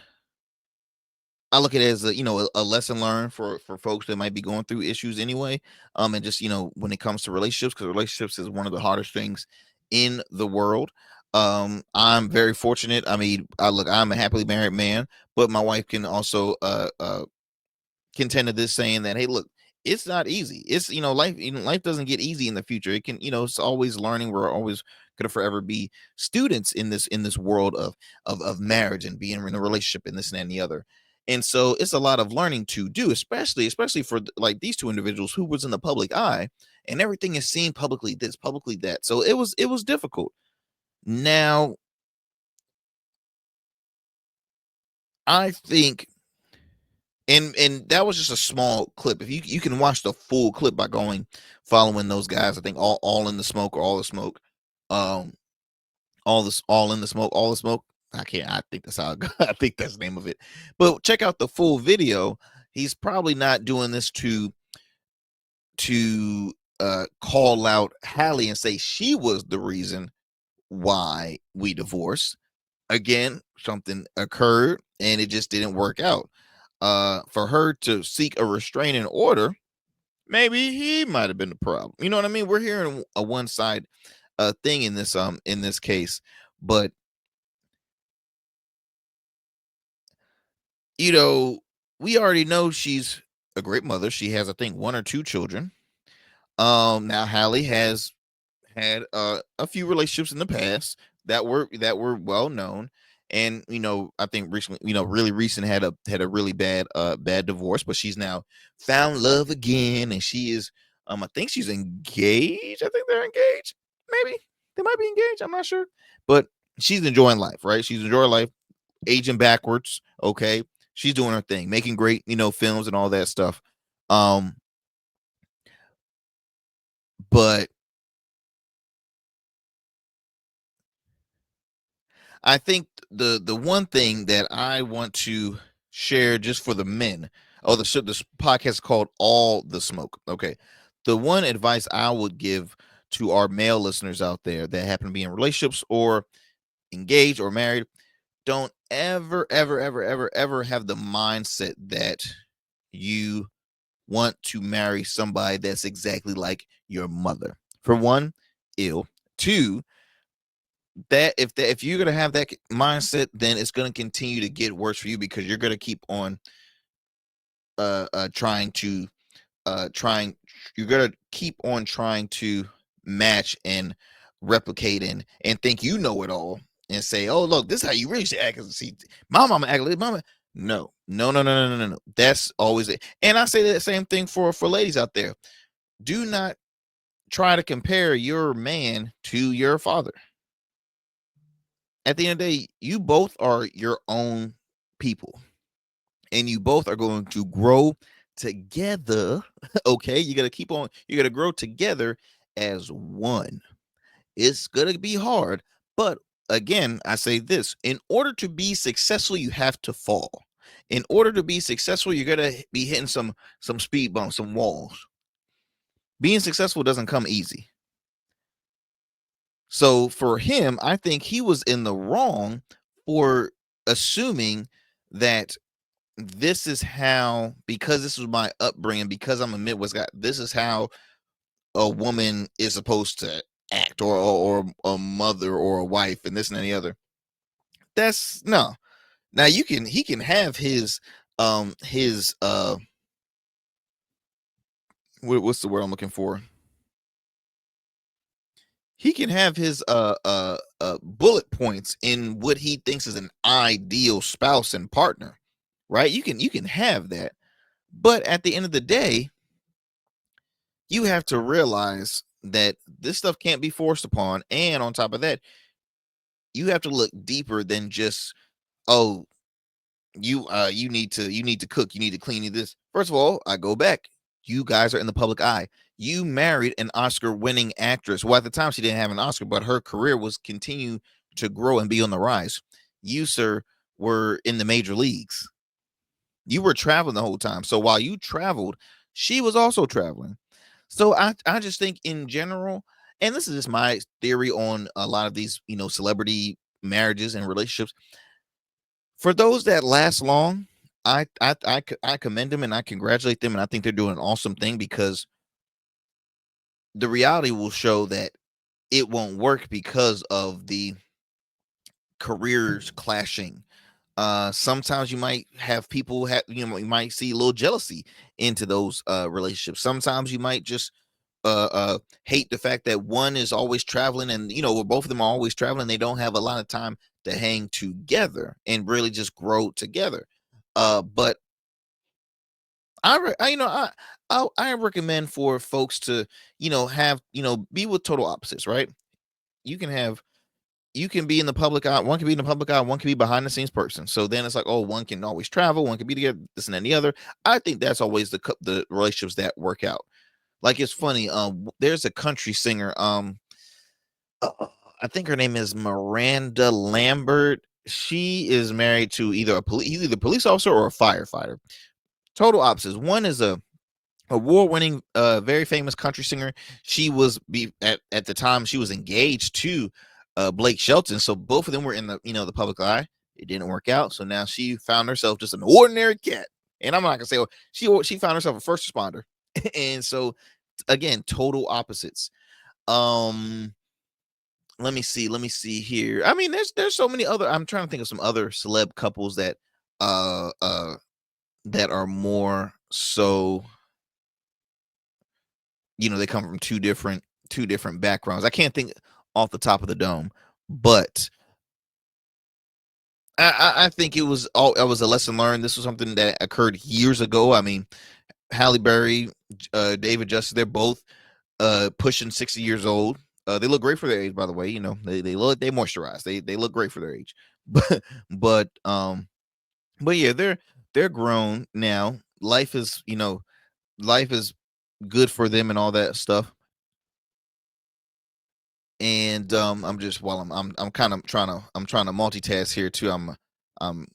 I look at it as a lesson learned for folks that might be going through issues anyway. And just when it comes to relationships, because relationships is one of the hardest things in the world. I'm very fortunate. I mean, I'm a happily married man, but my wife can also contend to this, saying that, hey, look, it's not easy. It's life doesn't get easy in the future. It can, it's always learning. We're always gonna forever be students in this world of marriage and being in a relationship and this and that and the other. And so it's a lot of learning to do, especially for like these two individuals who was in the public eye, and everything is seen publicly, this, publicly that. So it was difficult. Now, I think, and that was just a small clip. If you can watch the full clip by following those guys, I think all in the smoke, or all the smoke, um, all in the smoke, all the smoke. I think that's how I think that's the name of it. But check out the full video. He's probably not doing this to call out Halle and say she was the reason why we divorced. Again, something occurred and it just didn't work out. For her to seek a restraining order, maybe he might have been the problem. You know what I mean? We're hearing a one side thing in this case, but we already know she's a great mother. She has, I think, one or two children. Now Halle has had a few relationships in the past that were well known, and I think recently, really recent, had a really bad divorce, but she's now found love again, and she is I think she's engaged. I think they're engaged. Maybe they might be engaged. I'm not sure, but she's enjoying life, right? She's enjoying life, aging backwards. Okay, she's doing her thing, making great films and all that stuff. But I think the one thing that I want to share, just for the men. Oh, this podcast is called All the Smoke. Okay. The one advice I would give to our male listeners out there that happen to be in relationships or engaged or married, don't ever, ever, ever, ever, ever have the mindset that you want to marry somebody that's exactly like your mother. For one, ill. Two, if you're gonna have that mindset, then it's gonna continue to get worse for you, because you're gonna keep on trying to trying you're gonna keep on trying to match and replicate and think you know it all, and say, oh, look, this is how you really should act. See, my mama act like mama. No, no, no, no, no, no, no. That's always it. And I say that same thing for ladies out there. Do not try to compare your man to your father. At the end of the day, you both are your own people, and you both are going to grow together. Okay, you're gonna grow together as one. It's gonna be hard, but again, I say this: in order to be successful, you have to fall. In order to be successful, you're gonna be hitting some speed bumps, some walls. Being successful doesn't come easy. So for him, I think he was in the wrong for assuming that this is how, because this was my upbringing, because I'm a Midwest guy, this is how a woman is supposed to act, or a mother or a wife, and this and the other. That's no. Now he can have his what's the word I'm looking for? He can have his bullet points in what he thinks is an ideal spouse and partner, right? You can have that, but at the end of the day, you have to realize that this stuff can't be forced upon, and on top of that, you have to look deeper than just, oh, you need to cook, you need to clean, you this. First of all, I go back. you guys are in the public eye. You married an Oscar-winning actress. Well, at the time she didn't have an Oscar, but her career was continue to grow and be on the rise. You, sir, were in the major leagues. You were traveling the whole time. So while you traveled, she was also traveling. So I just think in general, and this is just my theory on a lot of these, celebrity marriages and relationships. For those that last long, I commend them and I congratulate them, and I think they're doing an awesome thing, because the reality will show that it won't work because of the careers clashing. Sometimes you might have people you might see a little jealousy into those relationships. Sometimes you might just hate the fact that one is always traveling, and both of them are always traveling. They don't have a lot of time to hang together and really just grow together. But I recommend for folks to have be with total opposites, right? You can be in the public eye. One can be in the public eye. One can be behind the scenes person. So then it's like, oh, one can always travel. One can be together. This and then the other. I think that's always the relationships that work out. Like, it's funny. There's a country singer. I think her name is Miranda Lambert. She is married to either a police officer or a firefighter. Total opposites. One is a award-winning, very famous country singer. She was at the time she was engaged to Blake Shelton. So both of them were in the public eye. It didn't work out. So now she found herself just an ordinary cat. And I'm not gonna say she found herself a first responder. And so again, total opposites. Let me see here. I mean, there's so many other. I'm trying to think of some other celeb couples that that are more so. They come from two different backgrounds. I can't think off the top of the dome, but I think it was a lesson learned. This was something that occurred years ago. I mean, Halle Berry, David Justice, they're both pushing 60 years old. They look great for their age, by the way. They moisturize. They look great for their age. But yeah, they're grown now. Life is good for them and all that stuff. And I'm just while I'm kind of trying to multitask here too. I'm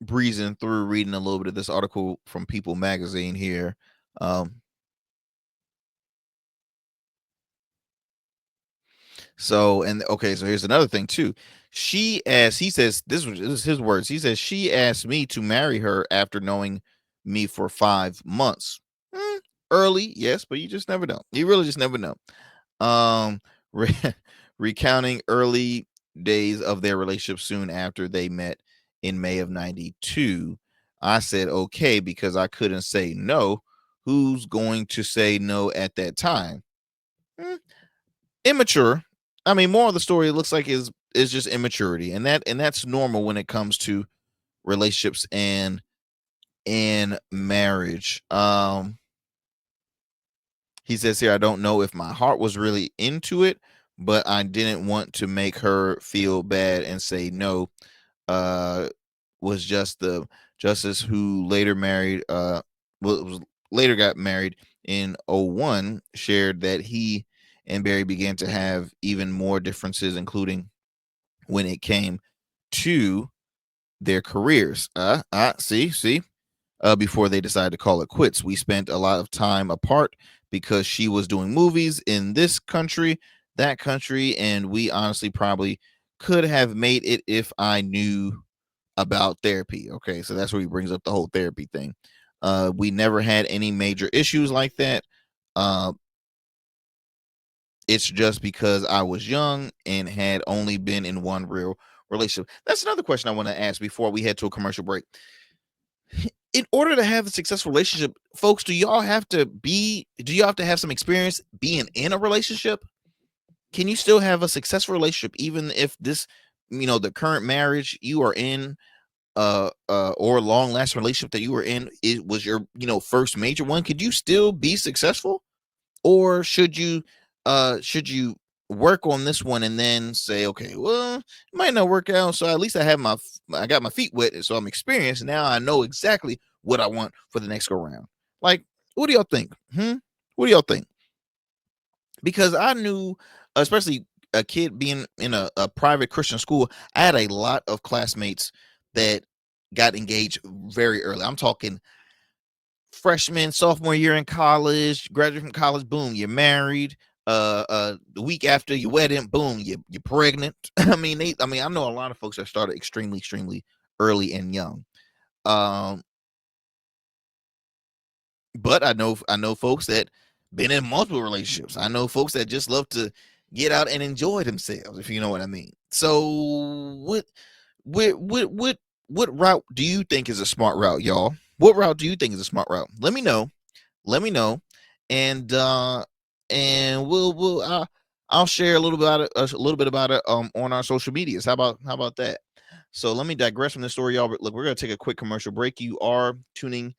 breezing through reading a little bit of this article from People magazine here. So here's another thing too. He says, this is his words. He says, she asked me to marry her after knowing me for 5 months. Early, yes, but you just never know. You really just never know. Recounting early days of their relationship soon after they met in May of 92. I said okay because I couldn't say no. Who's going to say no at that time? Immature. I mean, more of the story, it looks like is just immaturity, and that's normal when it comes to relationships and marriage. He says here, I don't know if my heart was really into it, but I didn't want to make her feel bad and say no. Was just the Justice, who later married later got married in 01, shared that he and Berry began to have even more differences, including when it came to their careers. Before they decided to call it quits. We spent a lot of time apart because she was doing movies in this country, that country, and we honestly probably could have made it if I knew about therapy. Okay, so that's where he brings up the whole therapy thing. We never had any major issues like that. It's just because I was young and had only been in one real relationship. That's another question I want to ask before we head to a commercial break. In order to have a successful relationship, folks, do y'all have to have some experience being in a relationship? Can you still have a successful relationship even if this, the current marriage you are in, or long lasting relationship that you were in, it was your, first major one? Could you still be successful, or should you work on this one and then say, okay, well, it might not work out, so at least I got my feet wet, so I'm experienced. Now I know exactly what I want for the next go round. Like, What do y'all think? What do y'all think? Because I knew, especially a kid being in a private Christian school, I had a lot of classmates that got engaged very early. I'm talking freshman, sophomore year in college, graduate from college, boom, you're married. The week after your wedding, boom, you're pregnant. I mean, I know a lot of folks that started extremely early and young. But I know folks that been in multiple relationships. I know folks that just love to get out and enjoy themselves, if you know what I mean. So what route do you think is a smart route, y'all? What route do you think is a smart route? Let me know. And I'll share a little bit about it on our social medias. How about that? So let me digress from this story, y'all. But look, we're gonna take a quick commercial break. You are tuning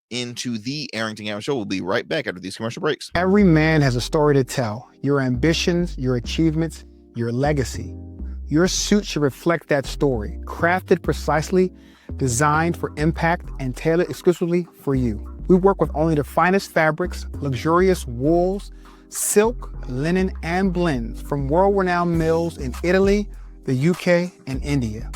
into the Arrington Gavin Show. We'll be right back after these commercial breaks. Every man has a story to tell. Your ambitions, your achievements, your legacy. Your suit should reflect that story, crafted precisely, designed for impact, and tailored exclusively for you. We work with only the finest fabrics, luxurious wools, silk, linen, and blends from world-renowned mills in Italy, the UK, and India.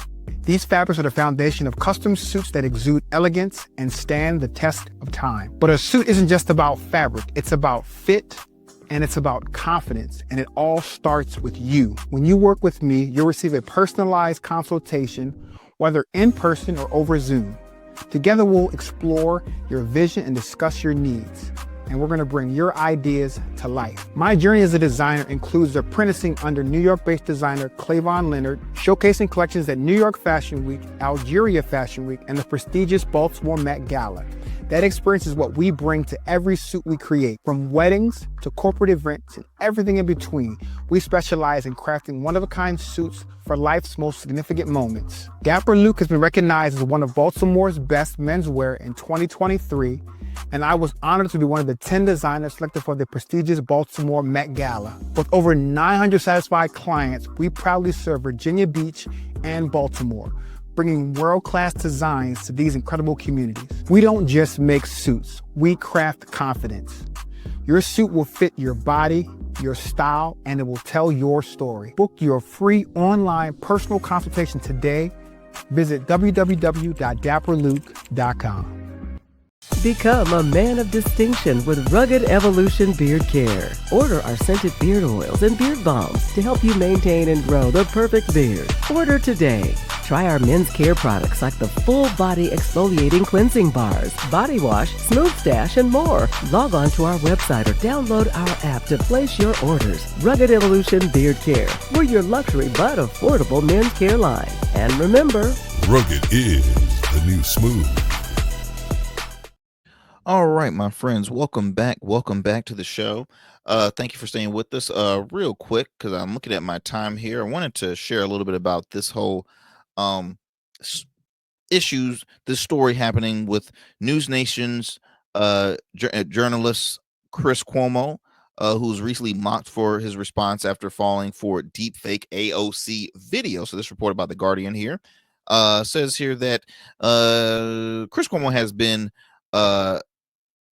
These fabrics are the foundation of custom suits that exude elegance and stand the test of time. But a suit isn't just about fabric, it's about fit, and it's about confidence, and it all starts with you. When you work with me, you'll receive a personalized consultation, whether in person or over Zoom. Together, we'll explore your vision and discuss your needs, and we're gonna bring your ideas to life. My journey as a designer includes apprenticing under New York-based designer Clavon Leonard, showcasing collections at New York Fashion Week, Algeria Fashion Week, and the prestigious Baltimore Met Gala. That experience is what we bring to every suit we create, from weddings to corporate events and everything in between. We specialize in crafting one-of-a-kind suits for life's most significant moments. Dapper Luke has been recognized as one of Baltimore's best menswear in 2023, and I was honored to be one of the 10 designers selected for the prestigious Baltimore Met Gala. With over 900 satisfied clients, we proudly serve Virginia Beach and Baltimore, bringing world-class designs to these incredible communities. We don't just make suits, we craft confidence. Your suit will fit your body, your style, and it will tell your story. Book your free online personal consultation today. Visit www.dapperluke.com. Become a man of distinction with Rugged Evolution Beard Care. Order our scented beard oils and beard balms to help you maintain and grow the perfect beard. Order today. Try our men's care products like the full body exfoliating cleansing bars, body wash, smooth stash, and more. Log on to our website or download our app to place your orders. Rugged Evolution Beard Care. We're your luxury but affordable men's care line. And remember, Rugged is the new smooth. All right, my friends, welcome back to the show. Thank you for staying with us. Real quick, because I'm looking at my time here, I wanted to share a little bit about this whole issues, this story happening with News Nation's journalist Chris Cuomo, who's recently mocked for his response after falling for deepfake AOC video. So this report about The Guardian here says here that Chris Cuomo has been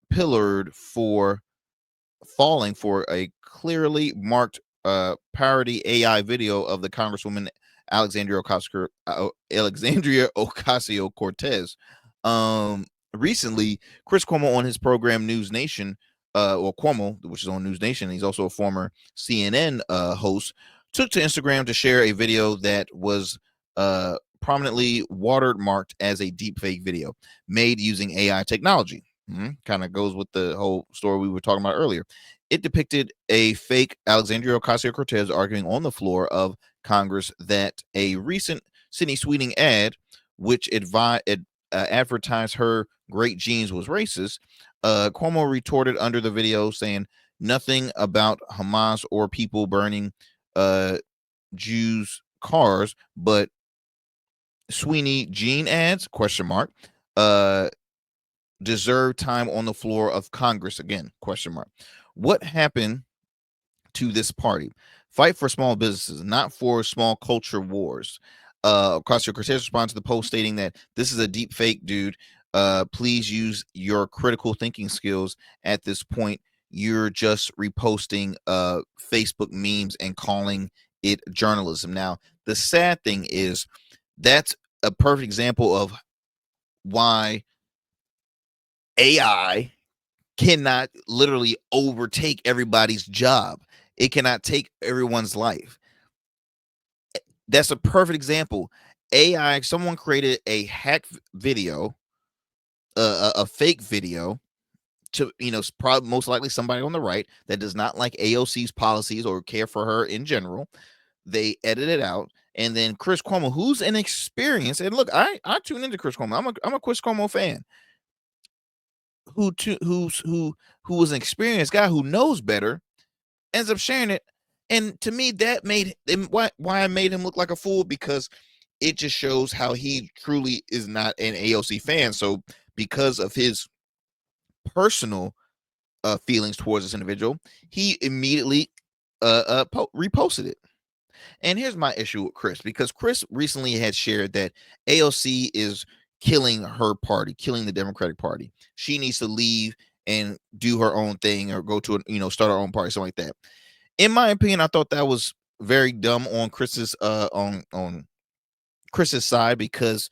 pillared for falling for a clearly marked parody AI video of the Congresswoman Alexandria Ocasio-Cortez. Recently, Chris Cuomo on his program News Nation, or Cuomo, which is on News Nation, he's also a former CNN host, took to Instagram to share a video that was prominently watermarked as a deepfake video made using AI technology. Kind of goes with the whole story we were talking about earlier. It depicted a fake Alexandria Ocasio-Cortez arguing on the floor of Congress that a recent Sydney Sweeney ad, which advertised her great genes, was racist. Cuomo retorted under the video saying nothing about Hamas or people burning Jews' cars, but Sweeney gene ads, ? Deserve time on the floor of Congress again, ? What happened to this party? Fight for small businesses, not for small culture wars. Ocasio-Cortez responded to the post stating that this is a deep fake, dude. please use your critical thinking skills. At this point, you're just reposting Facebook memes and calling it journalism. Now, the sad thing is that's a perfect example of why AI cannot literally overtake everybody's job. It cannot take everyone's life. That's a perfect example. AI, someone created a hack video, a fake video to, probably most likely somebody on the right that does not like AOC's policies or care for her in general. They edit it out, and then Chris Cuomo, who's an experienced, and look, I tune into Chris Cuomo. I'm a Chris Cuomo fan. Who was an experienced guy who knows better, ends up sharing it. And to me, that made him, why I made him look like a fool, because it just shows how he truly is not an AOC fan. So because of his personal feelings towards this individual, he immediately reposted it. And here's my issue with Chris, because Chris recently had shared that AOC is killing her party, killing the Democratic Party. She needs to leave and do her own thing, or go to start her own party, something like that. In my opinion, I thought that was very dumb on Chris's on Chris's side, because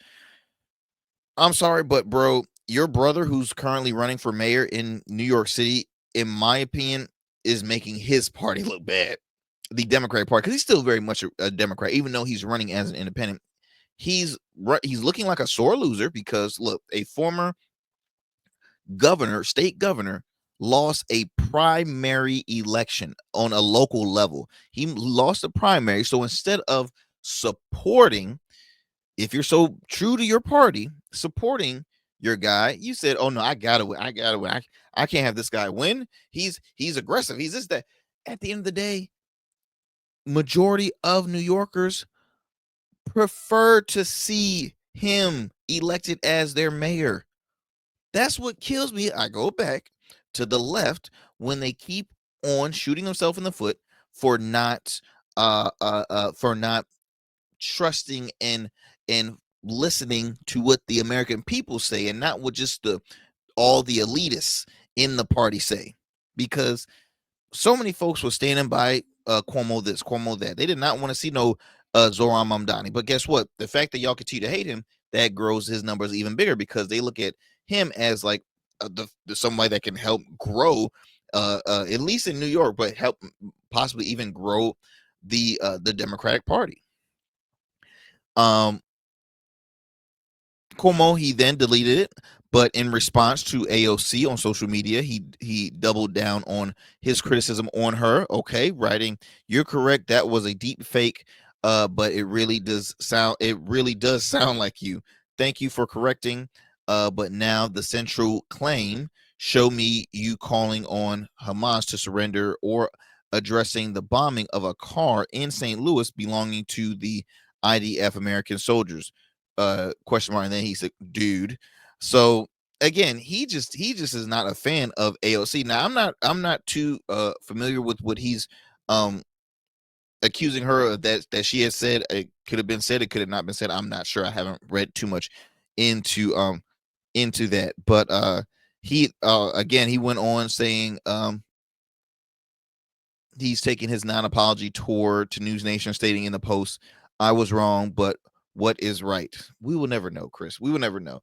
I'm sorry, but bro, your brother, who's currently running for mayor in New York City, in my opinion, is making his party look bad, the Democratic Party, because he's still very much a Democrat, even though he's running as an independent. He's looking like a sore loser, because look, a former state governor, lost a primary election on a local level. He lost a primary. So instead of supporting, if you're so true to your party, supporting your guy, you said, oh no, I gotta win. I can't have this guy win. He's aggressive. He's this, that. At the end of the day, majority of New Yorkers prefer to see him elected as their mayor. That's what kills me. I go back to the left when they keep on shooting themselves in the foot for not trusting and listening to what the American people say, and not what just all the elitists in the party say. Because so many folks were standing by Cuomo this, Cuomo that. They did not want to see no Zohran Mamdani. But guess what? The fact that y'all continue to hate him, that grows his numbers even bigger, because they look at him as like somebody that can help grow, at least in New York, but help possibly even grow the Democratic Party. Cuomo, he then deleted it, but in response to AOC on social media, he doubled down on his criticism on her. Okay, writing, "You're correct. That was a deep fake, but it really does sound like you. Thank you for correcting. But now the central claim, show me you calling on Hamas to surrender or addressing the bombing of a car in St. Louis belonging to the IDF American soldiers." Question mark. And then he said, dude. So again, he just is not a fan of AOC. Now I'm not too familiar with what he's accusing her of, that she has said. It could have been said, it could have not been said. I'm not sure. I haven't read too much into that. But he again, he went on saying he's taking his non-apology tour to News Nation, stating in the post, "I was wrong, but what is right?" We will never know, Chris. We will never know.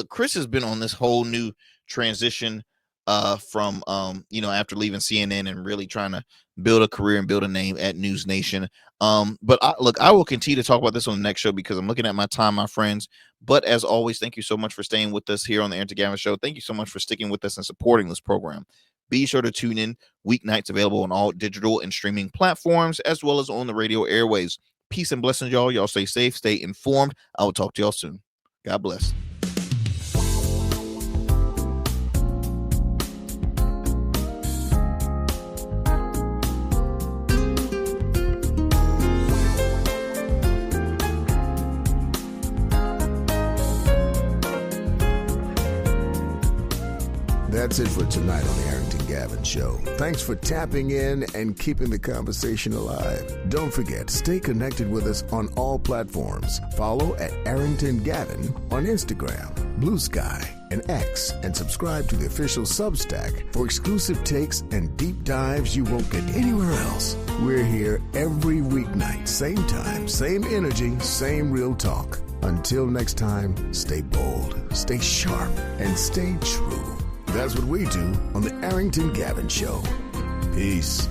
Chris has been on this whole new transition from after leaving CNN and really trying to build a career and build a name at News Nation. But I will continue to talk about this on the next show, because I'm looking at my time, my friends. But as always, thank you so much for staying with us here on the Arrington Gavin Show. Thank you so much for sticking with us and supporting this program. Be sure to tune in weeknights, available on all digital and streaming platforms, as well as on the radio airwaves. Peace and blessings, y'all. Y'all stay safe, stay informed. I will talk to y'all soon. God bless. That's it for tonight on the Arrington Gavin Show. Thanks for tapping in and keeping the conversation alive. Don't forget, stay connected with us on all platforms. Follow at Arrington Gavin on Instagram, Blue Sky, and X, and subscribe to the official Substack for exclusive takes and deep dives you won't get anywhere else. We're here every weeknight, same time, same energy, same real talk. Until next time, stay bold, stay sharp, and stay true. That's what we do on the Arrington Gavin Show. Peace.